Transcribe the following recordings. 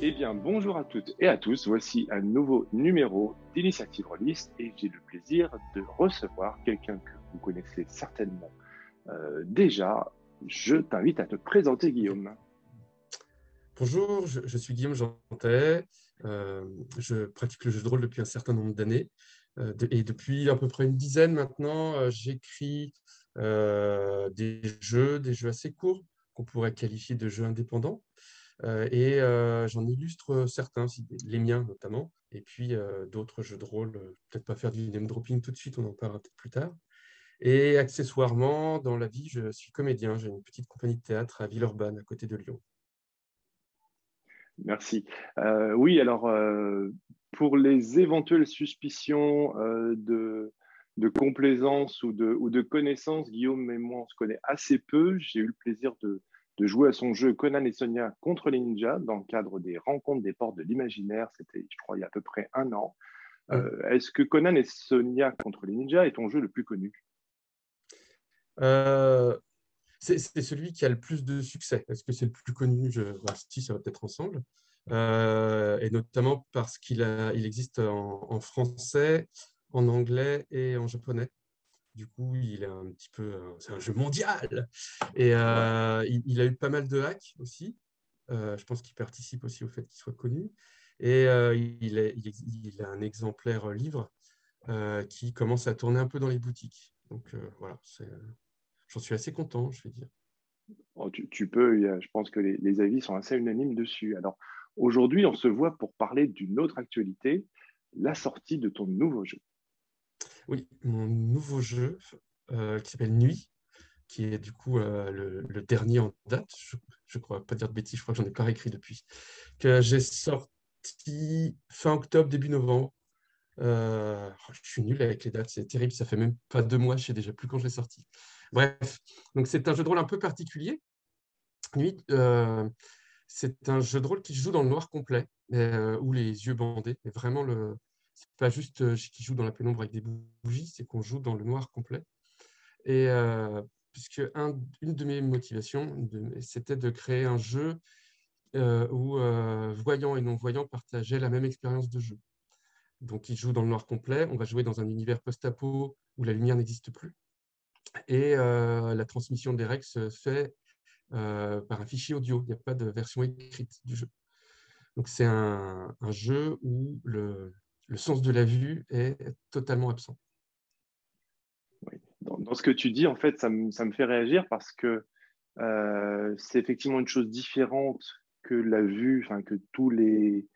Eh bien, bonjour à toutes et à tous. Voici un nouveau numéro d'Initiative Rôliste et j'ai le plaisir de recevoir quelqu'un que vous connaissez certainement déjà. Je t'invite à te présenter, Ok. Guillaume. Bonjour, je suis Guillaume Jantet. Euh, je pratique le jeu de rôle depuis un certain nombre d'années. Et depuis à peu près une dizaine maintenant, j'écris des jeux assez courts qu'on pourrait qualifier de jeux indépendants. J'en illustre certains, les miens notamment. Et puis d'autres jeux de rôle, peut-être pas faire du name dropping tout de suite, on en parlera peut-être plus tard. Et accessoirement, dans la vie, je suis comédien. J'ai une petite compagnie de théâtre à Villeurbanne, à côté de Lyon. Merci. Oui, alors, pour les éventuelles suspicions de complaisance ou de connaissance, Guillaume et moi, on se connaît assez peu. J'ai eu le plaisir de jouer à son jeu Conan et Sonia contre les ninjas dans le cadre des rencontres des portes de l'imaginaire. C'était, je crois, il y a à peu près un an. Hum. Est-ce que Conan et Sonia contre les ninjas est ton jeu le plus connu? Euh, c'est celui qui a le plus de succès. Est-ce que c'est le plus connu? Si, ça va peut-être ensemble. Et notamment parce il existe en français, en anglais et en japonais. Du coup, il est un petit peu, c'est un jeu mondial. Ouais. Il a eu pas mal de hacks aussi. Je pense qu'il participe aussi au fait qu'il soit connu. Il a un exemplaire livre qui commence à tourner un peu dans les boutiques. Donc voilà, j'en suis assez content, je vais dire. Oh, tu peux, je pense que les avis sont assez unanimes dessus. Alors, aujourd'hui, on se voit pour parler d'une autre actualité, la sortie de ton nouveau jeu. Oui, mon nouveau jeu qui s'appelle Nuit, qui est du coup le dernier en date, je crois pas dire de bêtises, je crois que j'en ai pas réécrit depuis, que j'ai sorti fin octobre, début novembre. Je suis nul avec les dates, c'est terrible, ça fait même pas 2 mois, je sais déjà plus quand je l'ai sorti. Bref, donc c'est un jeu de rôle un peu particulier. Nuit, c'est un jeu de rôle qui se joue dans le noir complet, ou les yeux bandés. Mais vraiment, c'est pas juste qui joue dans la pénombre avec des bougies, c'est qu'on joue dans le noir complet. Et puisque une de mes motivations, c'était de créer un jeu où voyants et non-voyants partageaient la même expérience de jeu. Donc, ils jouent dans le noir complet. On va jouer dans un univers post-apo où la lumière n'existe plus. Et la transmission des règles se fait par un fichier audio. Il n'y a pas de version écrite du jeu. Donc, c'est un jeu où le sens de la vue est totalement absent. Oui. Dans ce que tu dis, en fait, ça me fait réagir parce que c'est effectivement une chose différente que la vue, enfin, que tous les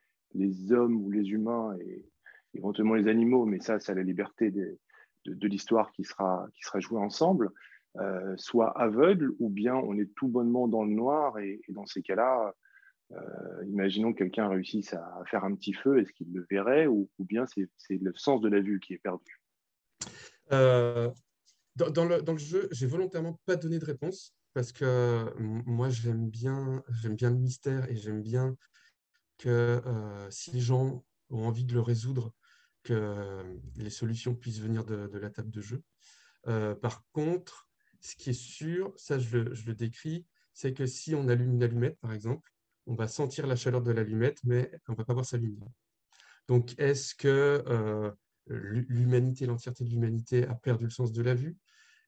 hommes ou les humains et éventuellement les animaux, mais ça, c'est la liberté de l'histoire qui sera jouée ensemble, soit aveugle ou bien on est tout bonnement dans le noir et dans ces cas-là, imaginons que quelqu'un réussisse à faire un petit feu, est-ce qu'il le verrait ou bien c'est le sens de la vue qui est perdu? Euh, dans le jeu, j'ai volontairement pas donné de réponse parce que moi, j'aime bien le mystère et j'aime bien que si les gens ont envie de le résoudre, que les solutions puissent venir de la table de jeu. Par contre, ce qui est sûr, ça je le décris, c'est que si on allume une allumette, par exemple, on va sentir la chaleur de l'allumette, mais on va pas voir sa lumière. Donc, est-ce que l'humanité, l'entièreté de l'humanité a perdu le sens de la vue?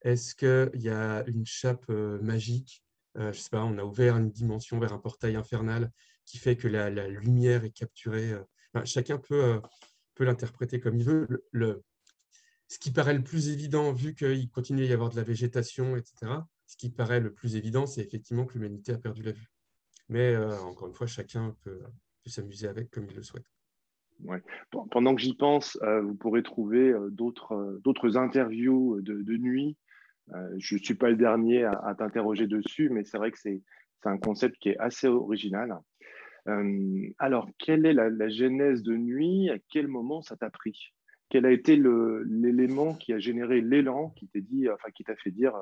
Est-ce qu'il y a une chape magique? Je sais pas, on a ouvert une dimension vers un portail infernal qui fait que la lumière est capturée. Enfin, chacun peut l'interpréter comme il veut. Ce qui paraît le plus évident, vu qu'il continue à y avoir de la végétation, etc., ce qui paraît le plus évident, c'est effectivement que l'humanité a perdu la vue. Mais encore une fois, chacun peut s'amuser avec comme il le souhaite. Ouais. Pendant que j'y pense, vous pourrez trouver d'autres interviews de nuit. Je ne suis pas le dernier à t'interroger dessus, mais c'est vrai que c'est un concept qui est assez original. Alors, quelle est la genèse de nuit? À quel moment ça t'a pris? Quel a été l'élément qui a généré l'élan qui t'a dit, enfin, qui t'a fait dire,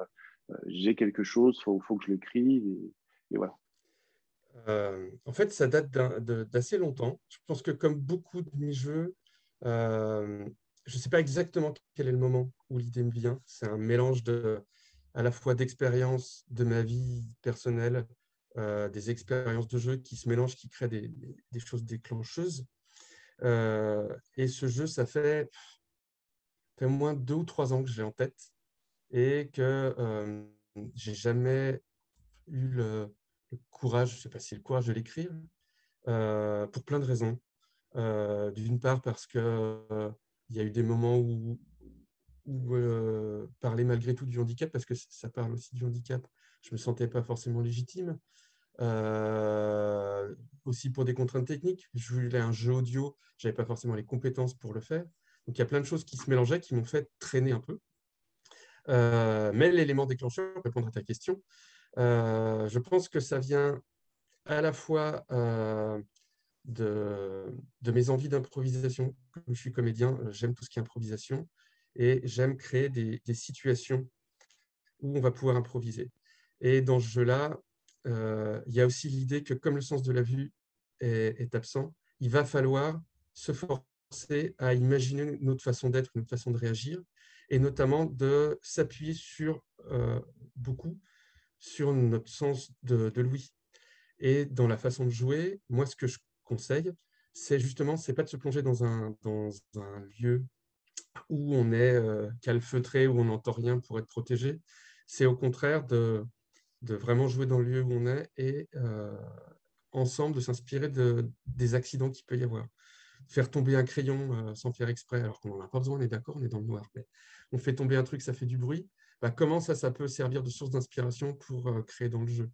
j'ai quelque chose, faut que je l'écrive et voilà. En fait, ça date d'assez longtemps. Je pense que comme beaucoup de mes jeux, euh, je ne sais pas exactement quel est le moment où l'idée me vient. C'est un mélange à la fois d'expérience de ma vie personnelle des expériences de jeu qui se mélangent, qui créent des choses déclencheuses. Et ce jeu, ça fait au moins 2 ou 3 ans que je l'ai en tête et que j'ai jamais eu le courage, je ne sais pas si le courage de l'écrire, pour plein de raisons. D'une part parce que il y a eu des moments où parler malgré tout du handicap, parce que ça parle aussi du handicap, je ne me sentais pas forcément légitime. Aussi pour des contraintes techniques, je voulais un jeu audio, je n'avais pas forcément les compétences pour le faire. Donc il y a plein de choses qui se mélangeaient, qui m'ont fait traîner un peu. Mais l'élément déclencheur, pour répondre à ta question, je pense que ça vient à la fois de mes envies d'improvisation. Comme je suis comédien, j'aime tout ce qui est improvisation et j'aime créer des situations où on va pouvoir improviser. Et dans ce jeu-là, il y a aussi l'idée que comme le sens de la vue est absent, il va falloir se forcer à imaginer notre façon d'être, notre façon de réagir, et notamment de s'appuyer beaucoup sur notre sens de l'ouïe. Et dans la façon de jouer, moi, ce que je conseille, c'est justement, c'est pas de se plonger dans un lieu où on est calfeutré, où on n'entend rien pour être protégé. C'est au contraire de vraiment jouer dans le lieu où on est et ensemble de s'inspirer des accidents qu'il peut y avoir. Faire tomber un crayon sans faire exprès, alors qu'on n'en a pas besoin, on est d'accord, on est dans le noir, mais on fait tomber un truc, ça fait du bruit. Bah, comment ça peut servir de source d'inspiration pour créer dans le jeu?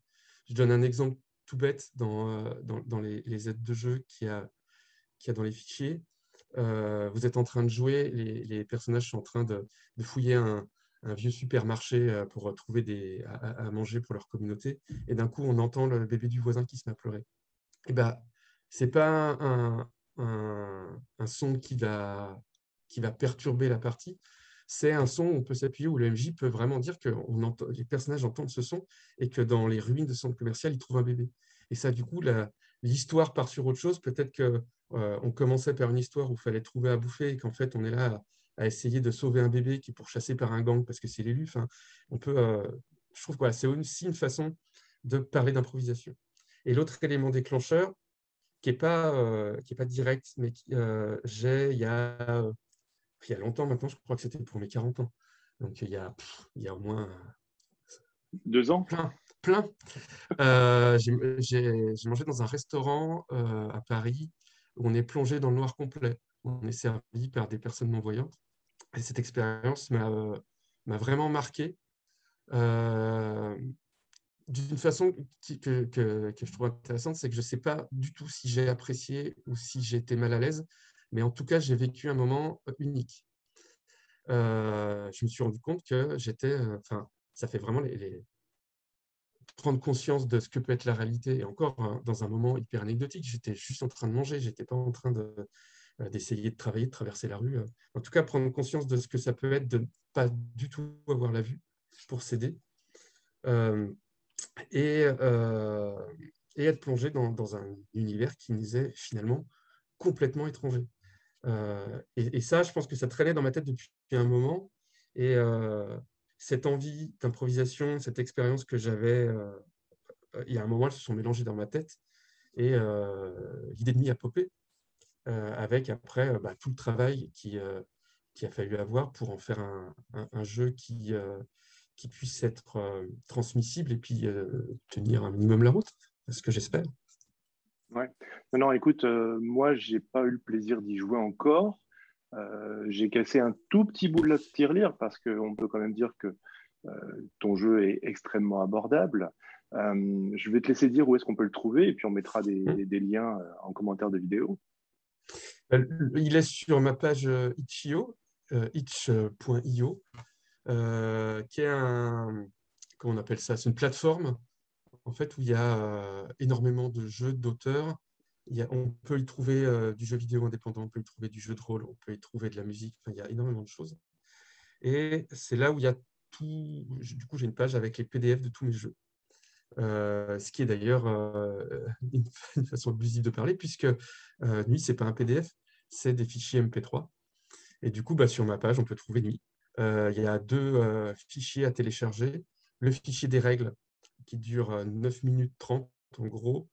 Je donne un exemple tout bête dans les aides de jeu qu'il y a dans les fichiers. Vous êtes en train de jouer, les personnages sont en train de fouiller un vieux supermarché pour trouver à manger pour leur communauté. Et d'un coup, on entend le bébé du voisin qui se met à pleurer. Et ben, c'est pas un son qui va perturber la partie. C'est un son où on peut s'appuyer, où le MJ peut vraiment dire que les personnages entendent ce son et que dans les ruines de centre commercial, ils trouvent un bébé. Et ça, du coup, l'histoire part sur autre chose. Peut-être que on commençait par une histoire où il fallait trouver à bouffer et qu'en fait, on est là à essayer de sauver un bébé qui est pourchassé par un gang parce que c'est l'élu. Enfin, je trouve que voilà, c'est aussi une façon de parler d'improvisation. Et l'autre élément déclencheur, qui est pas direct, mais il y a longtemps maintenant, je crois que c'était pour mes 40 ans. Donc il y a au moins 2 ans? plein, plein. J'ai mangé dans un restaurant à Paris où on est plongé dans le noir complet. On est servi par des personnes non-voyantes. Et cette expérience m'a vraiment marqué. Euh, D'une façon que je trouve intéressante, c'est que je ne sais pas du tout si j'ai apprécié ou si j'ai été mal à l'aise, mais en tout cas, j'ai vécu un moment unique. Je me suis rendu compte que enfin, ça fait vraiment prendre conscience de ce que peut être la réalité, et encore hein, dans un moment hyper anecdotique, j'étais juste en train de manger, j'étais pas en train d'essayer de travailler, de traverser la rue. En tout cas, prendre conscience de ce que ça peut être de ne pas du tout avoir la vue pour s'aider. Euh, et, euh, et être plongé dans un univers qui nous est finalement complètement étranger. Et ça, je pense que ça traînait dans ma tête depuis un moment. Et cette envie d'improvisation, cette expérience que j'avais, il y a un moment, elles se sont mélangées dans ma tête. Et l'idée de m'y a popé, avec après bah, tout le travail qui a fallu avoir pour en faire un jeu qui puisse être transmissible et puis tenir un minimum la route, c'est ce que j'espère. Ouais. Non, écoute, moi, j'ai pas eu le plaisir d'y jouer encore. J'ai cassé un tout petit bout de la tirelire parce qu'on peut quand même dire que ton jeu est extrêmement abordable. Je vais te laisser dire où est-ce qu'on peut le trouver et puis on mettra des liens en commentaire de vidéo. Il est sur ma page itch.io, itch.io, qui est comment on appelle ça? C'est une plateforme en fait où il y a énormément de jeux d'auteurs. On peut y trouver du jeu vidéo indépendant, on peut y trouver du jeu de rôle, on peut y trouver de la musique, enfin, il y a énormément de choses. Et c'est là où il y a tout. Du coup, j'ai une page avec les PDF de tous mes jeux. Ce qui est d'ailleurs une façon abusive de parler, puisque Nuit, ce n'est pas un PDF, c'est des fichiers MP3. Et du coup, bah, sur ma page, on peut trouver Nuit. Il y a 2 fichiers à télécharger. Le fichier des règles, qui dure 9 minutes 30, en gros,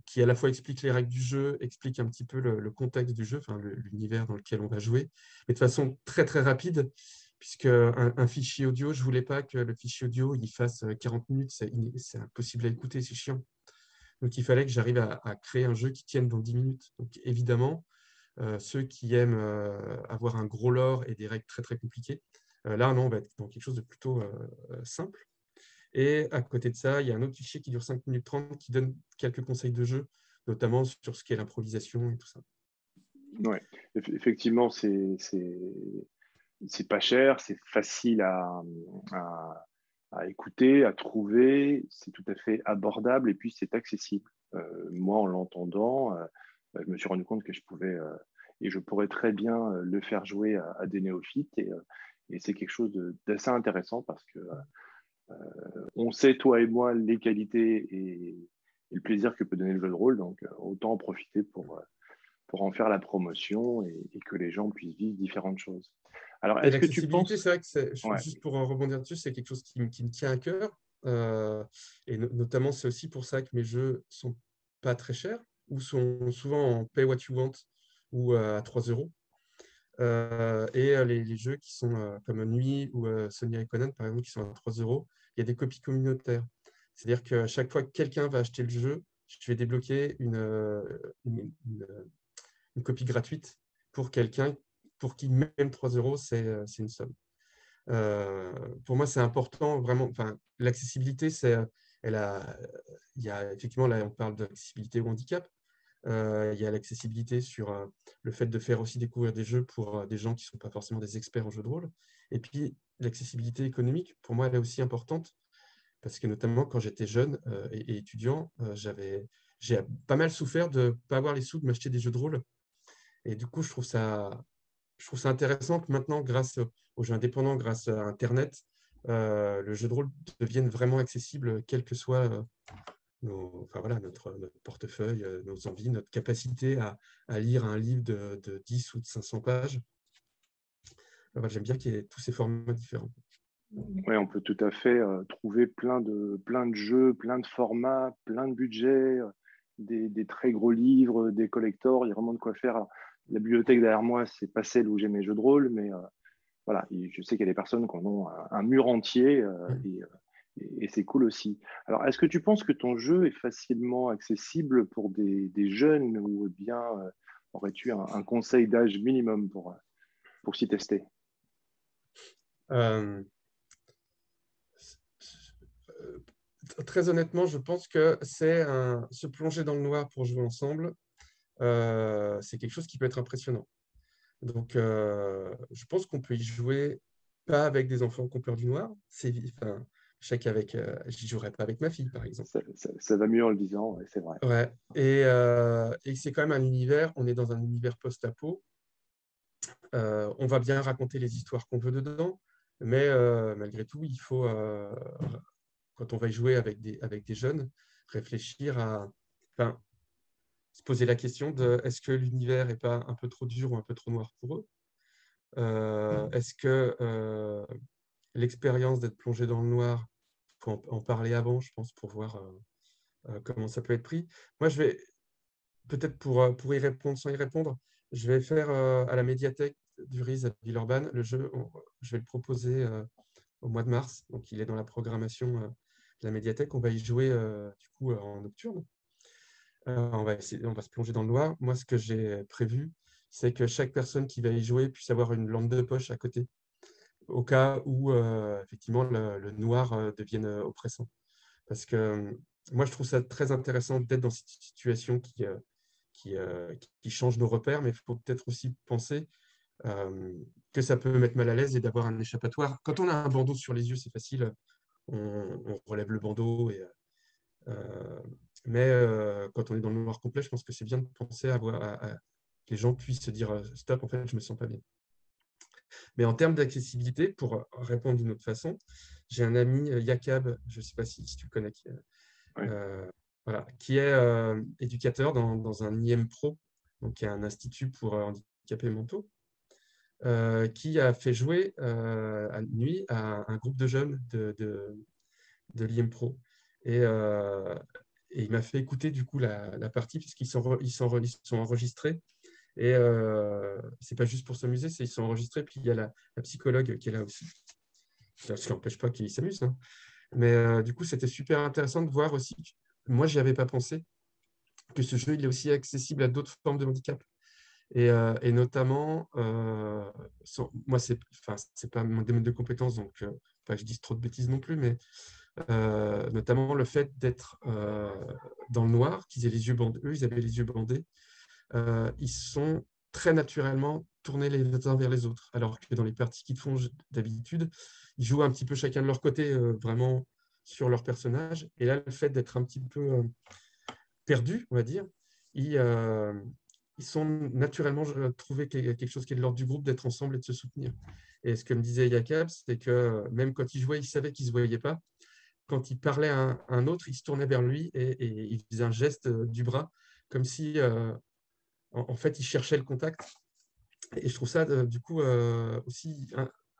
qui à la fois explique les règles du jeu, explique un petit peu le contexte du jeu, enfin, l'univers dans lequel on va jouer, mais de façon très très rapide, puisque un fichier audio, je ne voulais pas que le fichier audio il fasse 40 minutes, c'est impossible à écouter, c'est chiant. Donc il fallait que j'arrive à créer un jeu qui tienne dans 10 minutes. Donc évidemment, ceux qui aiment avoir un gros lore et des règles très très compliquées, là non, on va être dans quelque chose de plutôt simple. Et à côté de ça, il y a un autre fichier qui dure 5 minutes 30 qui donne quelques conseils de jeu, notamment sur ce qu'est l'improvisation et tout ça. Ouais, effectivement, c'est pas cher, c'est facile à écouter, à trouver, c'est tout à fait abordable et puis c'est accessible. Moi, en l'entendant, je me suis rendu compte que je pouvais et je pourrais très bien le faire jouer à des néophytes et c'est quelque chose d'assez intéressant parce que on sait, toi et moi, les qualités et le plaisir que peut donner le jeu de rôle, donc autant en profiter pour en faire la promotion et que les gens puissent vivre différentes choses. Alors, Et est-ce que tu l'accessibilité, penses... c'est vrai que Ouais, juste pour rebondir dessus, c'est quelque chose qui me tient à cœur. Et notamment, c'est aussi pour ça que mes jeux sont pas très chers ou sont souvent en pay what you want ou à 3 euros. Et les jeux qui sont comme Nuit ou Sonia et Conan, par exemple, qui sont à 3 euros, il y a des copies communautaires. C'est-à-dire qu'à chaque fois que quelqu'un va acheter le jeu, je vais débloquer une copie gratuite pour quelqu'un pour qui même 3 euros, c'est une somme. Pour moi, c'est important, vraiment. Enfin, l'accessibilité, il y a effectivement, là, on parle d'accessibilité au handicap. Il y a l'accessibilité sur le fait de faire aussi découvrir des jeux pour des gens qui ne sont pas forcément des experts en jeux de rôle. Et puis, l'accessibilité économique, pour moi, elle est aussi importante parce que notamment quand j'étais jeune et étudiant, j'ai pas mal souffert de ne pas avoir les sous de m'acheter des jeux de rôle. Et du coup, je trouve ça intéressant que maintenant, grâce aux jeux indépendants, grâce à Internet, le jeu de rôle devienne vraiment accessible, quel que soit enfin, voilà, notre portefeuille, nos envies, notre capacité à lire un livre de 10 ou de 500 pages. Voilà, j'aime bien qu'il y ait tous ces formats différents. ouais, on peut tout à fait trouver plein de jeux, plein de formats, plein de budgets, des très gros livres, des collectors. Il y a vraiment de quoi faire. La bibliothèque derrière moi, c'est pas celle où j'ai mes jeux de rôle, mais voilà, je sais qu'il y a des personnes qui en ont un mur entier et c'est cool aussi. Alors, est-ce que tu penses que ton jeu est facilement accessible pour des jeunes ou bien aurais-tu un conseil d'âge minimum pour s'y tester? Euh, Très honnêtement, je pense que se plonger dans le noir pour jouer ensemble, c'est quelque chose qui peut être impressionnant. Donc, je pense qu'on peut y jouer pas avec des enfants qui ont peur du noir. Enfin, je sais j'y jouerais pas avec ma fille, par exemple. Ça va mieux en le disant, ouais, c'est vrai. Ouais. Et c'est quand même un univers, on est dans un univers post-apo. On va bien raconter les histoires qu'on veut dedans, mais malgré tout, il faut, quand on va y jouer avec des jeunes, réfléchir enfin, se poser la question de est-ce que l'univers n'est pas un peu trop dur ou un peu trop noir pour eux? Est-ce que l'expérience d'être plongé dans le noir, il faut en parler avant, je pense, pour voir comment ça peut être pris. Moi, je vais, peut-être pour y répondre sans y répondre, je vais faire à la médiathèque du RIS à Villeurbanne, le jeu, je vais le proposer au mois de mars, donc il est dans la programmation de la médiathèque, on va y jouer du coup en nocturne. On va se plonger dans le noir. Moi, ce que j'ai prévu, c'est que chaque personne qui va y jouer puisse avoir une lampe de poche à côté, au cas où effectivement le noir devienne oppressant. Parce que moi, je trouve ça très intéressant d'être dans cette situation qui change nos repères, mais il faut peut-être aussi penser que ça peut mettre mal à l'aise et d'avoir un échappatoire. Quand on a un bandeau sur les yeux, c'est facile, on relève le bandeau. Mais quand on est dans le noir complet, je pense que c'est bien de penser que les gens puissent se dire stop, en fait, je me sens pas bien. Mais en termes d'accessibilité, pour répondre d'une autre façon, j'ai un ami, Yakab, je ne sais pas si tu le connais, Ouais. voilà, qui est éducateur dans un IM Pro, donc qui est un institut pour handicapés mentaux, qui a fait jouer à Nuit à un groupe de jeunes de l'IM Pro. Et, euh, et il m'a fait écouter du coup la partie, puisqu'ils ils sont enregistrés. Et c'est pas juste pour s'amuser, c'est ils sont enregistrés. Puis il y a la psychologue qui est là aussi. Ce qui n'empêche pas qu'ils s'amusent, hein. Mais du coup, c'était super intéressant de voir aussi. Moi, j'y avais pas pensé que ce jeu il est aussi accessible à d'autres formes de handicap. Et notamment, moi, c'est pas mon domaine de compétences, donc pas que je dise trop de bêtises non plus, mais notamment le fait d'être dans le noir, qu'ils aient les yeux bandés, eux, ils avaient les yeux bandés, ils sont très naturellement tournés les uns vers les autres, alors que dans les parties qu'ils font d'habitude, ils jouent un petit peu chacun de leur côté, vraiment sur leur personnage. Et là, le fait d'être un petit peu perdus, on va dire, ils, euh, ils sont naturellement trouvé quelque chose qui est de l'ordre du groupe, d'être ensemble et de se soutenir. Et ce que me disait Jacob, c'est que même quand ils jouaient, ils savaient qu'ils ne se voyaient pas. Quand il parlait à un autre, il se tournait vers lui et il faisait un geste du bras, comme si, en fait, il cherchait le contact. Et je trouve ça, du coup, aussi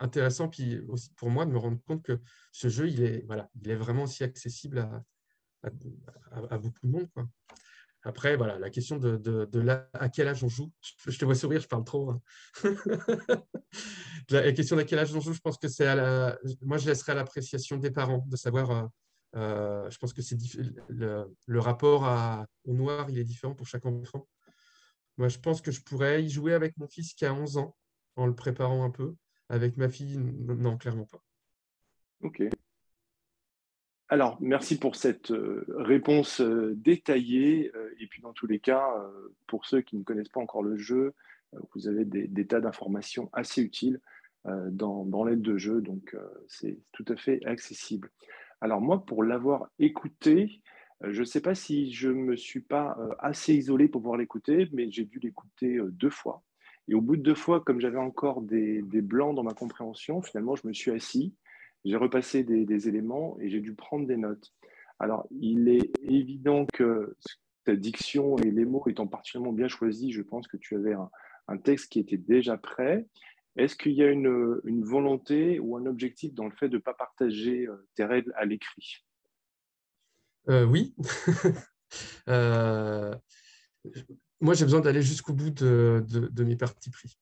intéressant, puis aussi pour moi, de me rendre compte que ce jeu, voilà, il est vraiment aussi accessible à, à beaucoup de monde, quoi. Après, voilà, la question de là, à quel âge on joue. Je te vois sourire, je parle trop, hein. La question d'à quel âge on joue, je pense que moi, je laisserai à l'appréciation des parents de savoir. Je pense que le rapport au noir, il est différent pour chaque enfant. Moi, je pense que je pourrais y jouer avec mon fils qui a 11 ans, en le préparant un peu. Avec ma fille, non, clairement pas. Ok. Alors, merci pour cette réponse détaillée. Et puis, dans tous les cas, pour ceux qui ne connaissent pas encore le jeu, vous avez des tas d'informations assez utiles dans l'aide de jeu. Donc, c'est tout à fait accessible. Alors, moi, pour l'avoir écouté, je ne sais pas si je ne me suis pas assez isolé pour pouvoir l'écouter, mais j'ai dû l'écouter 2 fois. Et au bout de 2 fois, comme j'avais encore des blancs dans ma compréhension, finalement, je me suis assis. J'ai repassé des éléments et j'ai dû prendre des notes. Alors, il est évident que ta diction et les mots étant particulièrement bien choisis, je pense que tu avais un texte qui était déjà prêt. Est-ce qu'il y a une volonté ou un objectif dans le fait de ne pas partager tes règles à l'écrit? Oui. Euh, Moi, j'ai besoin d'aller jusqu'au bout de mes partis pris.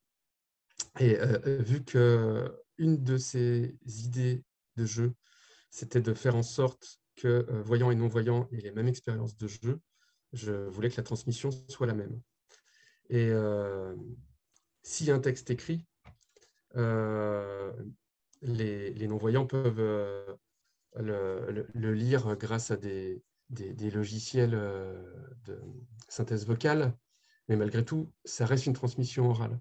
Et vu que une de ces idées de jeu, c'était de faire en sorte que voyants et non-voyants aient les mêmes expériences de jeu, je voulais que la transmission soit la même. Et s'il y a un texte écrit, euh, les non-voyants peuvent le lire grâce à des logiciels de synthèse vocale, mais malgré tout, ça reste une transmission orale.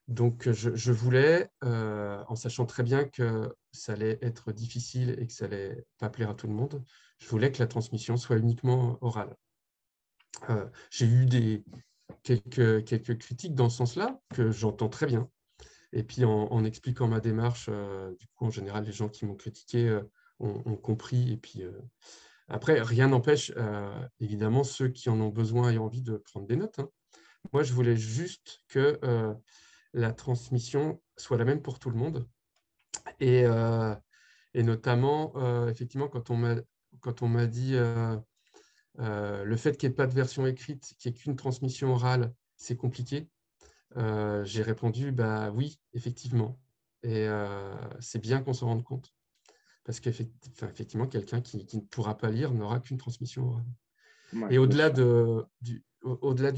Donc, je voulais, en sachant très bien que ça allait être difficile et que ça allait pas plaire à tout le monde, je voulais que la transmission soit uniquement orale. J'ai eu quelques critiques dans ce sens-là, que j'entends très bien. Et puis, en expliquant ma démarche, du coup, en général, les gens qui m'ont critiqué ont compris. Et puis, après, rien n'empêche, évidemment, ceux qui en ont besoin et envie de prendre des notes, hein. Moi, je voulais juste que la transmission soit la même pour tout le monde. Et, euh, et notamment, effectivement, quand on m'a dit le fait qu'il n'y ait pas de version écrite, qu'il n'y ait qu'une transmission orale, c'est compliqué. J'ai répondu, bah oui, effectivement. Et c'est bien qu'on s'en rende compte. Parce qu'effectivement, quelqu'un qui ne pourra pas lire n'aura qu'une transmission orale. Ouais, Et bien sûr. au-delà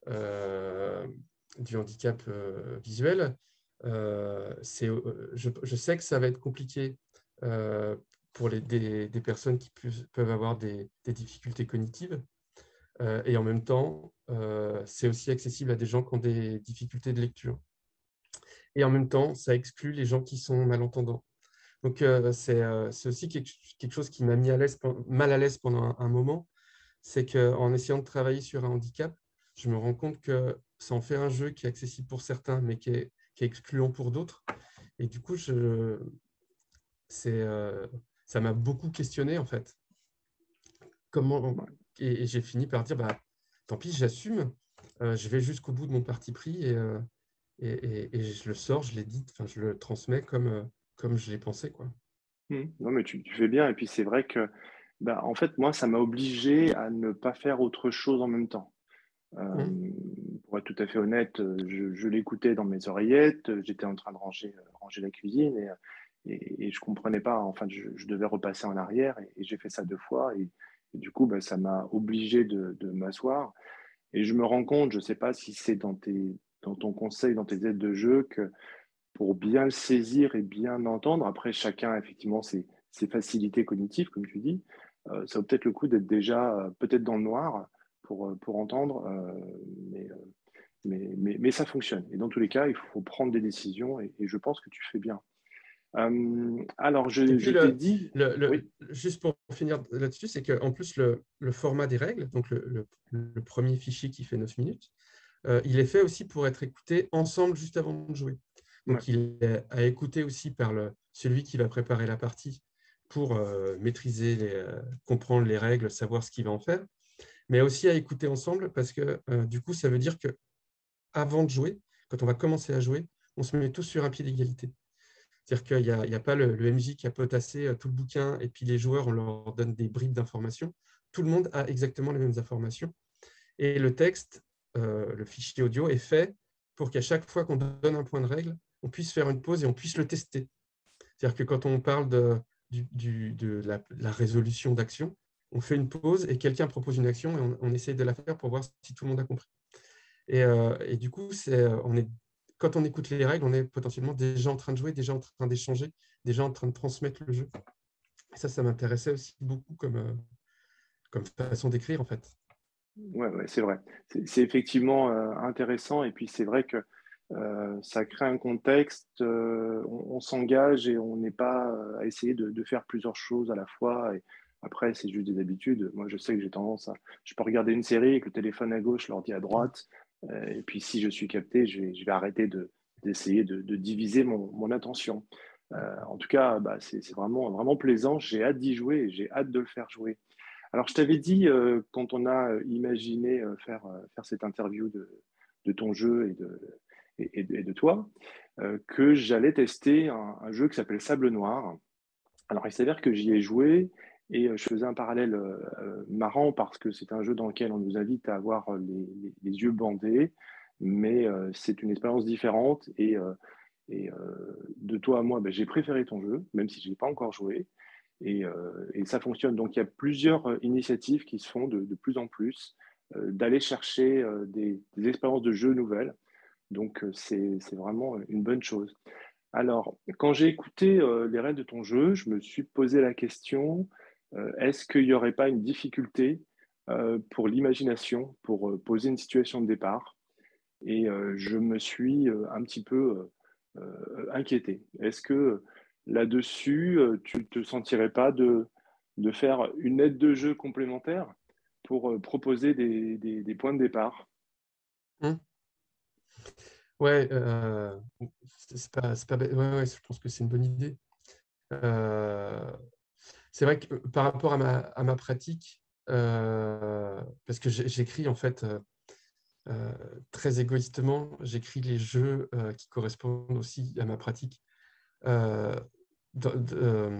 euh, du handicap visuel, je sais que ça va être compliqué pour des personnes qui peuvent avoir des difficultés cognitives. Et en même temps, c'est aussi accessible à des gens qui ont des difficultés de lecture. Et en même temps, ça exclut les gens qui sont malentendants. Donc, c'est aussi quelque chose qui m'a mis mal à l'aise pendant un moment. C'est qu'en essayant de travailler sur un handicap, je me rends compte que ça en fait un jeu qui est accessible pour certains, mais qui est excluant pour d'autres. Et du coup, c'est, euh, ça m'a beaucoup questionné, en fait. Comment, Ouais. et j'ai fini par dire, bah, tant pis, j'assume, je vais jusqu'au bout de mon parti pris et je le sors, je l'édite, enfin, je le transmets comme je l'ai pensé, quoi. Non, mais tu fais bien. Et puis, c'est vrai que, bah, en fait, moi, ça m'a obligé à ne pas faire autre chose en même temps. Mmh. Pour être tout à fait honnête, je l'écoutais dans mes oreillettes, j'étais en train de ranger la cuisine et je comprenais pas, enfin, je devais repasser en arrière et j'ai fait ça 2 fois et du coup, bah, ça m'a obligé de m'asseoir et je me rends compte, je sais pas si c'est dans ton conseil, dans tes aides de jeu que pour bien le saisir et bien l'entendre, après chacun effectivement ses facilités cognitives comme tu dis, ça vaut peut-être le coup d'être déjà, peut-être dans le noir pour entendre, mais, heu, mais ça fonctionne et dans tous les cas, il faut prendre des décisions et je pense que tu fais bien. Alors Et je puis, t'ai dit oui, juste pour finir là-dessus, c'est qu'en plus, le format des règles, donc le premier fichier qui fait 9 minutes, il est fait aussi pour être écouté ensemble juste avant de jouer. ouais, Donc, il est à écouter aussi par celui qui va préparer la partie pour maîtriser, comprendre les règles, savoir ce qu'il va en faire, mais aussi à écouter ensemble parce que du coup, ça veut dire que avant de jouer, quand on va commencer à jouer, on se met tous sur un pied d'égalité. C'est-à-dire qu'il y a pas le MJ qui a potassé tout le bouquin et puis les joueurs, on leur donne des bribes d'informations. Tout le monde a exactement les mêmes informations. Et le texte, le fichier audio est fait pour qu'à chaque fois qu'on donne un point de règle, on puisse faire une pause et on puisse le tester. C'est-à-dire que quand on parle de la résolution d'action, on fait une pause et quelqu'un propose une action et on essaye de la faire pour voir si tout le monde a compris. Et du coup, quand on écoute les règles, on est potentiellement déjà en train de jouer, déjà en train d'échanger, déjà en train de transmettre le jeu. Et ça m'intéressait aussi beaucoup comme façon d'écrire, en fait. ouais, ouais, c'est vrai. C'est effectivement, intéressant et puis c'est vrai que, ça crée un contexte, on s'engage et on n'est pas, à essayer de faire plusieurs choses à la fois et après c'est juste des habitudes. Moi, je sais que j'ai tendance à je peux regarder une série avec le téléphone à gauche, l'ordi à droite, et puis si je suis capté, je vais arrêter d'essayer de diviser mon attention. En tout cas, bah, c'est vraiment vraiment plaisant. J'ai hâte d'y jouer et j'ai hâte de le faire jouer. Alors, je t'avais dit, quand on a imaginé faire cette interview de ton jeu et de toi, que j'allais tester un jeu qui s'appelle Sable Noir. Alors, il s'avère que j'y ai joué et je faisais un parallèle marrant parce que c'est un jeu dans lequel on nous invite à avoir les yeux bandés, mais c'est une expérience différente et de toi à moi, ben, j'ai préféré ton jeu, même si je n'ai pas encore joué. Et ça fonctionne. Donc, il y a plusieurs initiatives qui se font de plus en plus, d'aller chercher des expériences de jeux nouvelles. Donc, c'est vraiment une bonne chose. Alors, quand j'ai écouté les règles de ton jeu, je me suis posé la question, est-ce qu'il n'y aurait pas une difficulté pour l'imagination, pour poser une situation de départ? Et je me suis un petit peu inquiété. Est-ce que là-dessus, tu ne te sentirais pas de faire une aide de jeu complémentaire pour proposer des points de départ? Hum. Ouais, c'est pas bête. Ouais, ouais, je pense que c'est une bonne idée. Euh, c'est vrai que par rapport à ma pratique, parce que j'écris en fait euh, très égoïstement, j'écris les jeux qui correspondent aussi à ma pratique. Euh, dans- de- euh,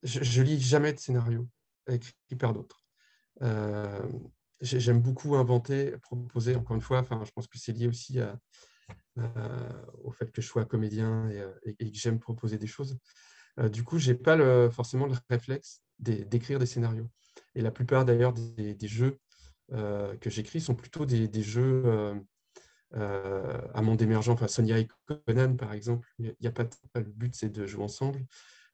je lis jamais de scénario écrit par d'autres. Euh, J'aime beaucoup inventer, proposer, encore une fois, enfin, je pense que c'est lié aussi au fait que je sois comédien et que j'aime proposer des choses. Du coup, je n'ai pas forcément le réflexe d'écrire des scénarios. Et la plupart d'ailleurs des jeux que j'écris sont plutôt des jeux à monde émergent, enfin Sonia et Conan par exemple. Il y a pas, le but c'est de jouer ensemble.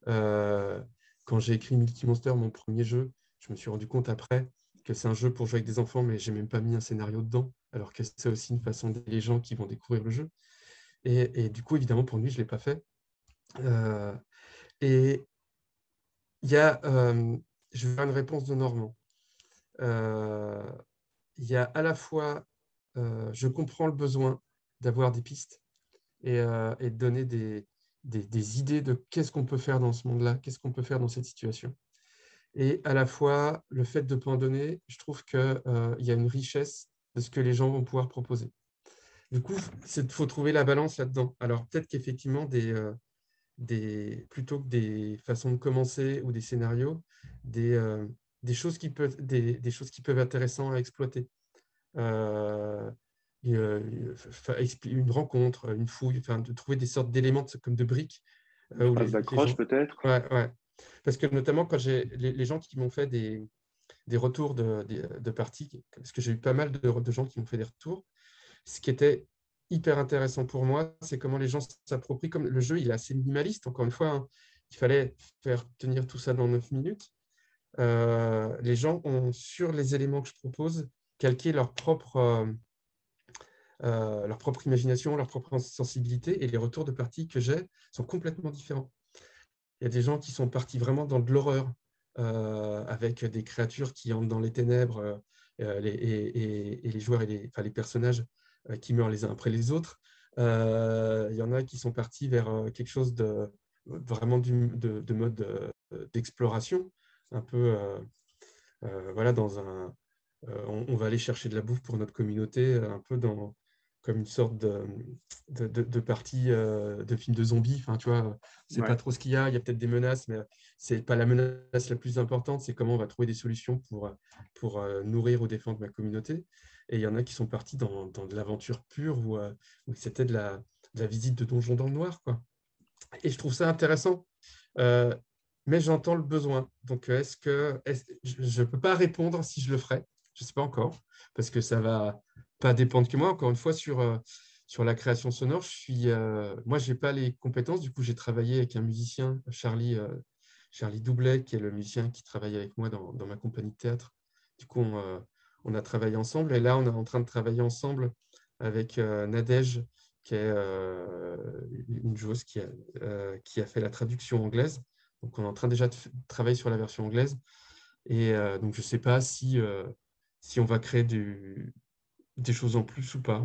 Euh, Quand j'ai écrit Milky Monster, mon premier jeu, je me suis rendu compte après que c'est un jeu pour jouer avec des enfants, mais j'ai même pas mis un scénario dedans, alors que c'est aussi une façon d'aider les gens qui vont découvrir le jeu. Et du coup, évidemment, pour lui, je ne l'ai pas fait. Euh, et il y a, je vais faire une réponse de Normand. Euh, il y a à la fois, je comprends le besoin d'avoir des pistes et de donner des idées de qu'est-ce qu'on peut faire dans ce monde-là, qu'est-ce qu'on peut faire dans cette situation. Et à la fois, le fait de ne pas en donner, je trouve qu'il y a une richesse de ce que les gens vont pouvoir proposer. Du coup, il faut trouver la balance là-dedans. Alors, peut-être qu'effectivement, plutôt que des façons de commencer ou des scénarios, des choses qui peuvent, des choses qui peuvent être intéressantes à exploiter. Euh, une rencontre, une fouille, enfin, de trouver des sortes d'éléments comme de briques Une où phase les d'accroche gens. peut-être. Ouais, ouais. Parce que notamment quand j'ai les gens qui m'ont fait des retours de parties, parce que j'ai eu pas mal de gens qui m'ont fait des retours, ce qui était hyper intéressant pour moi, c'est comment les gens s'approprient. Comme le jeu, il est assez minimaliste, encore une fois, hein. Il fallait faire tenir tout ça dans 9 minutes. Les gens ont, sur les éléments que je propose, calqué leur propre imagination, leur propre sensibilité, et les retours de parties que j'ai sont complètement différents. Il y a des gens qui sont partis vraiment dans de l'horreur, avec des créatures qui entrent dans les ténèbres, et les joueurs enfin, les personnages qui meurent les uns après les autres. Il y en a qui sont partis vers quelque chose de vraiment de mode d'exploration, un peu voilà, on va aller chercher de la bouffe pour notre communauté, un peu comme une sorte de partie de film de zombies. Enfin, tu vois, c'est pas Ouais. trop ce qu'il y a peut-être des menaces, mais c'est pas la menace la plus importante, c'est comment on va trouver des solutions pour nourrir ou défendre ma communauté. Et il y en a qui sont partis dans de l'aventure pure, où c'était de la visite de donjons dans le noir, quoi. Et je trouve ça intéressant. Euh, mais j'entends le besoin. Donc, je ne peux pas répondre si je le ferai. Je ne sais pas encore, parce que ça va pas dépendre que moi. Encore une fois, sur la création sonore, moi, je n'ai pas les compétences. Du coup, j'ai travaillé avec un musicien, Charlie Doublet, qui est le musicien qui travaille avec moi dans ma compagnie de théâtre. Du coup, on a travaillé ensemble. Et là, on est en train de travailler ensemble avec Nadège, qui est une joueuse qui a fait la traduction anglaise. Donc, on est en train déjà de travailler sur la version anglaise. Et donc, je ne sais pas si on va créer des choses en plus ou pas.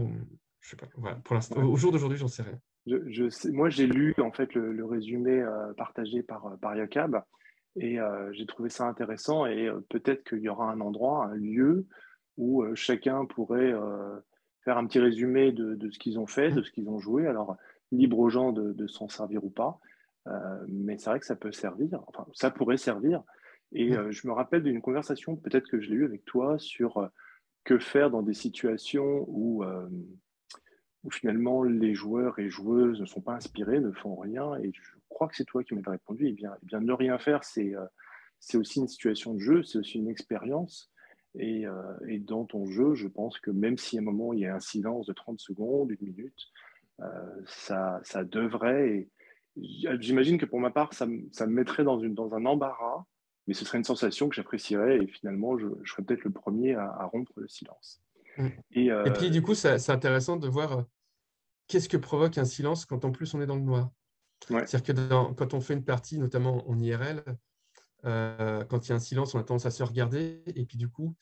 Je sais pas. Voilà. Pour l'instant, Ouais. au jour d'aujourd'hui, j'en sais rien. Moi, j'ai lu en fait le résumé partagé par Yakab et j'ai trouvé ça intéressant et peut-être qu'il y aura un endroit, un lieu où chacun pourrait faire un petit résumé de ce qu'ils ont fait, de Mm. ce qu'ils ont joué. Alors, libre aux gens de s'en servir ou pas. Mais c'est vrai que ça peut servir, enfin, ça pourrait servir. Et Mm. je me rappelle d'une conversation, peut-être que je l'ai eue avec toi, sur que faire dans des situations où finalement les joueurs et joueuses ne sont pas inspirés, ne font rien. Et je crois que c'est toi qui m'avais répondu, ne rien faire, c'est aussi une situation de jeu, c'est aussi une expérience. Et dans ton jeu, je pense que même si à un moment il y a un silence de 30 secondes, une minute, ça devrait. Et j'imagine que pour ma part, ça me mettrait dans un embarras, mais ce serait une sensation que j'apprécierais et finalement, je serais peut-être le premier à rompre le silence. Mm. Et Et puis, du coup, c'est intéressant de voir qu'est-ce que provoque un silence quand en plus on est dans le noir. ouais, C'est-à-dire que quand on fait une partie, notamment en IRL, quand il y a un silence, on a tendance à se regarder. Et puis, du coup,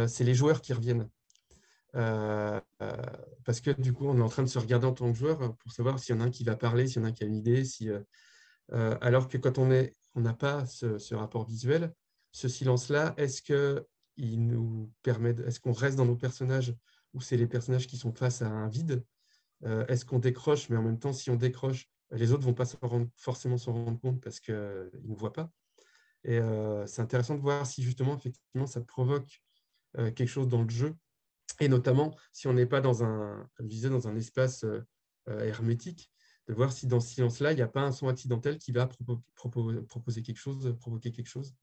c'est les joueurs qui reviennent. Euh, euh, Parce que du coup, on est en train de se regarder en tant que joueur pour savoir s'il y en a un qui va parler, s'il y en a un qui a une idée. Alors que quand on n'a pas ce rapport visuel, ce silence-là, est-ce qu'on reste dans nos personnages ou c'est les personnages qui sont face à un vide? Est-ce qu'on décroche? Mais en même temps, si on décroche, les autres ne vont pas forcément s'en rendre compte parce qu'ils ne voient pas. Et c'est intéressant de voir si justement, effectivement, ça provoque quelque chose dans le jeu. Et notamment, si on n'est pas comme je disais, dans un espace hermétique, de voir si dans ce silence-là, il n'y a pas un son accidentel qui va proposer quelque chose, provoquer quelque chose.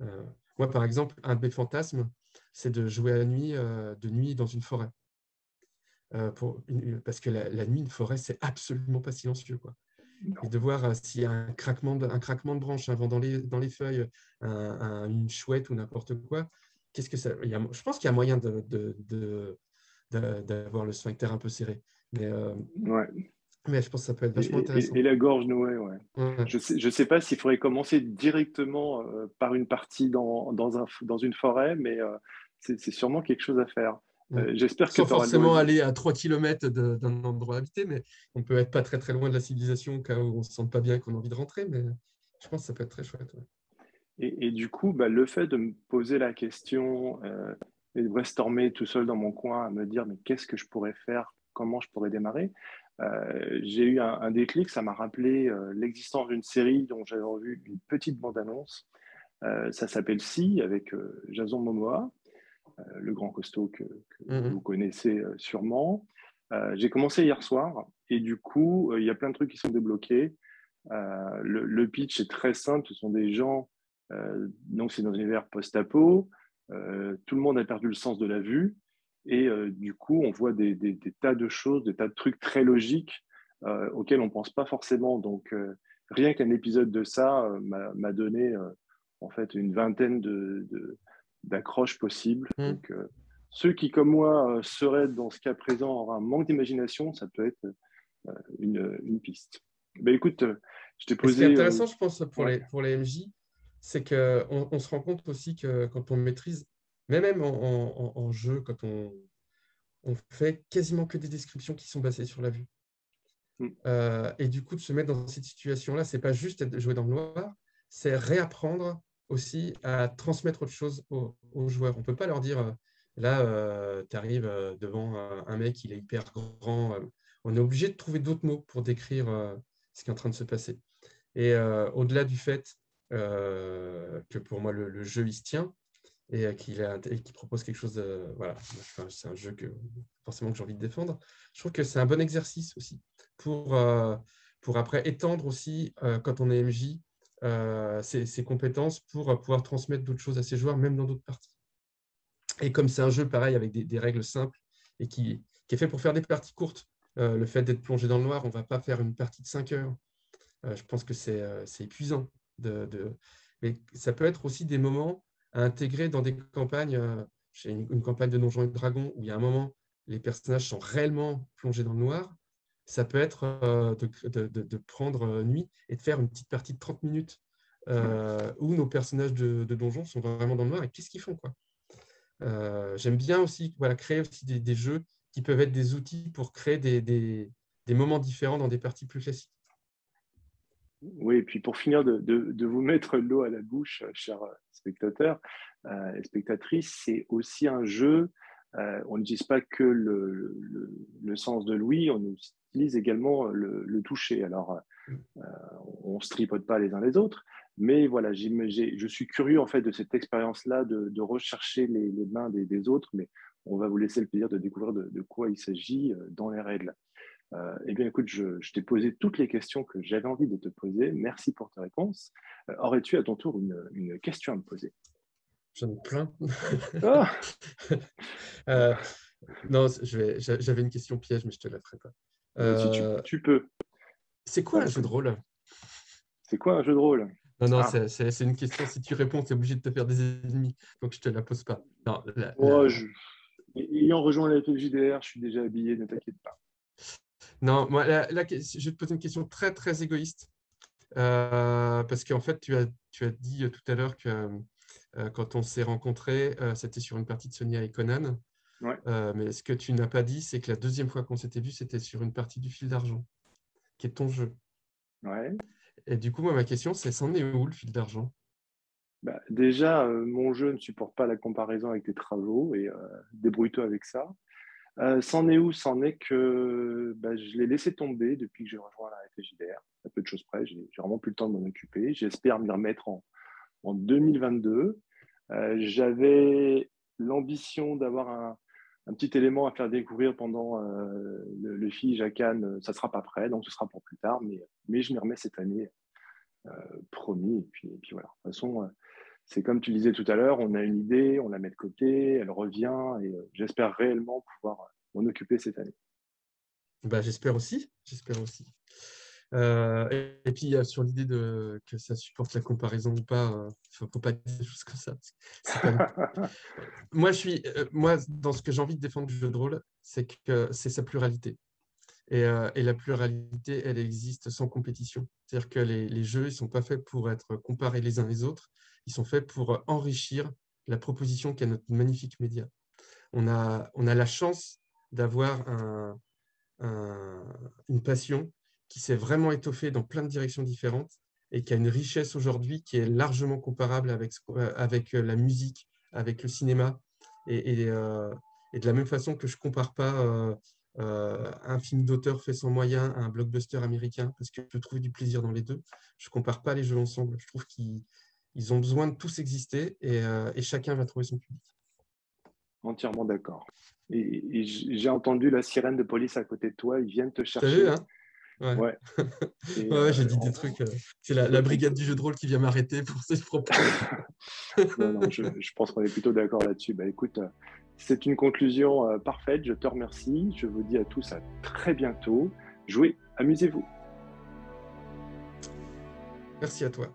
Euh, Moi, par exemple, un de mes fantasmes, c'est de jouer à la nuit, de nuit dans une forêt. Parce que la nuit, une forêt, c'est absolument pas silencieux, quoi. Et non. de voir s'il y a un craquement de branche, un vent dans les feuilles, une chouette ou n'importe quoi, qu'est-ce que ça. Je pense qu'il y a moyen d'avoir le sphincter un peu serré. Ouais. Mais je pense que ça peut être Et, vachement et intéressant. la gorge nouée, ouais. Ouais. Je sais pas s'il faudrait commencer directement par une partie dans une forêt, mais c'est sûrement quelque chose à faire. Mm. J'espère que Sans tu auras forcément aller à 3 km d'un endroit habité, mais on peut être pas très très loin de la civilisation au cas où on se sente pas bien et qu'on a envie de rentrer. Mais je pense que ça peut être très chouette. Ouais. et du coup, bah, le fait de me poser la question et de brainstormer tout seul dans mon coin, à me dire, mais qu'est-ce que je pourrais faire comment je pourrais démarrer. J'ai eu un déclic, ça m'a rappelé l'existence d'une série dont j'avais vu une petite bande-annonce. Ça s'appelle Si, avec Jason Momoa, le grand costaud que vous Mhm. connaissez sûrement. J'ai commencé hier soir et du coup, il y a plein de trucs qui sont débloqués. Le pitch est très simple. Ce sont des gens, donc c'est dans un univers post-apo. Tout le monde a perdu le sens de la vue. Et du coup, on voit des tas de choses, des tas de trucs très logiques auxquels on ne pense pas forcément. Donc, rien qu'un épisode de ça m'a donné en fait une vingtaine d'accroches possibles. Mhm. Donc, ceux qui, comme moi, seraient dans ce cas présent, auraient un manque d'imagination, ça peut être une piste. Ben, écoute, je t'ai Et ce qui est posé. intéressant, je pense, Ouais. pour les MJ, c'est qu'on se rend compte aussi que quand on maîtrise, mais même en jeu, quand on fait quasiment que des descriptions qui sont basées sur la vue. Mm. Et du coup, de se mettre dans cette situation-là, c'est pas juste jouer dans le noir, c'est réapprendre aussi à transmettre autre chose aux joueurs. On peut pas leur dire, là, tu arrives devant un mec, il est hyper grand. On est obligé de trouver d'autres mots pour décrire ce qui est en train de se passer. Et au-delà du fait que pour moi, le jeu, il se tient et qu'il propose quelque chose de... Voilà, enfin, c'est un jeu forcément que j'ai envie de défendre. Je trouve que c'est un bon exercice aussi pour après étendre aussi, quand on est MJ, ses compétences pour pouvoir transmettre d'autres choses à ses joueurs, même dans d'autres parties. Et comme c'est un jeu, pareil, avec des règles simples et qui est fait pour faire des parties courtes, le fait d'être plongé dans le noir, on ne va pas faire une partie de 5 heures. Je pense que c'est épuisant. Mais ça peut être aussi des moments à intégrer dans des campagnes. J'ai une campagne de Donjons et Dragons où il y a un moment, les personnages sont réellement plongés dans le noir. Ça peut être de prendre nuit et de faire une petite partie de 30 minutes Ouais. où nos personnages de donjons sont vraiment dans le noir et qu'est-ce qu'ils font, quoi. J'aime bien aussi créer aussi des jeux qui peuvent être des outils pour créer des moments différents dans des parties plus classiques. Oui, et puis pour finir de vous mettre l'eau à la bouche, chers spectateurs et spectatrices, c'est aussi un jeu. On n'utilise pas que le sens de l'ouïe, on utilise également le toucher. Alors, on ne se tripote pas les uns les autres, mais voilà, je suis curieux en fait de cette expérience-là, de rechercher les mains des autres, mais on va vous laisser le plaisir de découvrir de quoi il s'agit dans les règles. Eh bien, écoute, je t'ai posé toutes les questions que j'avais envie de te poser. Merci pour tes réponses. Aurais-tu à ton tour une question à me poser? J'en ai plein. Ah, Euh, non, j'avais une question piège, mais je te la ferai pas. si Euh, tu peux. c'est quoi un Voilà, jeu de rôle? c'est quoi un jeu de rôle? Non, non, Ah, c'est une question. Si tu réponds, tu es obligé de te faire des ennemis. Donc, je te la pose pas. Non, moi, ayant rejoint la FFJDR, je suis déjà habillé, ne t'inquiète pas. non, moi, je vais te poser une question très, très égoïste. Parce qu'en fait, tu as dit tout à l'heure que quand on s'est rencontrés, c'était sur une partie de Sonia et Conan. Ouais, Mais ce que tu n'as pas dit, c'est que la deuxième fois qu'on s'était vu, c'était sur une partie du fil d'argent, qui est ton jeu. ouais. Et du coup, moi, ma question, c'est c'en est où le fil d'argent? Bah, déjà, mon jeu ne supporte pas la comparaison avec tes travaux et débrouille-toi avec ça. C'en est où? C'en est que bah, je l'ai laissé tomber depuis que j'ai rejoint la FFJDR. À peu de choses près, j'ai vraiment plus le temps de m'en occuper. J'espère m'y remettre en 2022. J'avais l'ambition d'avoir un petit élément à faire découvrir pendant le FIJ à Cannes. Ça ne sera pas prêt, donc ce sera pour plus tard, mais je m'y remets cette année, promis. Et puis voilà. De toute façon, c'est comme tu disais tout à l'heure, on a une idée, on la met de côté, elle revient, et j'espère réellement pouvoir m'en occuper cette année. Bah, j'espère aussi. J'espère aussi. Et puis, sur l'idée que ça supporte la comparaison ou pas, il ne faut pas dire des choses comme ça. C'est pas... Moi, moi, dans ce que j'ai envie de défendre du jeu de rôle, c'est que c'est sa pluralité. Et la pluralité, elle existe sans compétition. C'est-à-dire que les jeux, ils ne sont pas faits pour être comparés les uns les autres, ils sont faits pour enrichir la proposition qu'est notre magnifique média. On a la chance d'avoir une passion qui s'est vraiment étoffée dans plein de directions différentes et qui a une richesse aujourd'hui qui est largement comparable avec la musique, avec le cinéma. Et de la même façon que je ne compare pas un film d'auteur fait sans moyens à un blockbuster américain, parce que je trouve du plaisir dans les deux. Je ne compare pas les jeux ensemble. Je trouve qu'ils ont besoin de tous exister et chacun va trouver son public. Entièrement d'accord. Et j'ai entendu la sirène de police à côté de toi, ils viennent te T'as vu, chercher. hein? Ouais. Ouais. Et Ouais, j'ai dit des trucs. C'est la donc brigade du jeu de rôle qui vient m'arrêter pour ces propos. non, non, je pense qu'on est plutôt d'accord là-dessus. Bah, écoute, c'est une conclusion parfaite. Je te remercie. Je vous dis à tous à très bientôt. Jouez, amusez-vous. Merci à toi.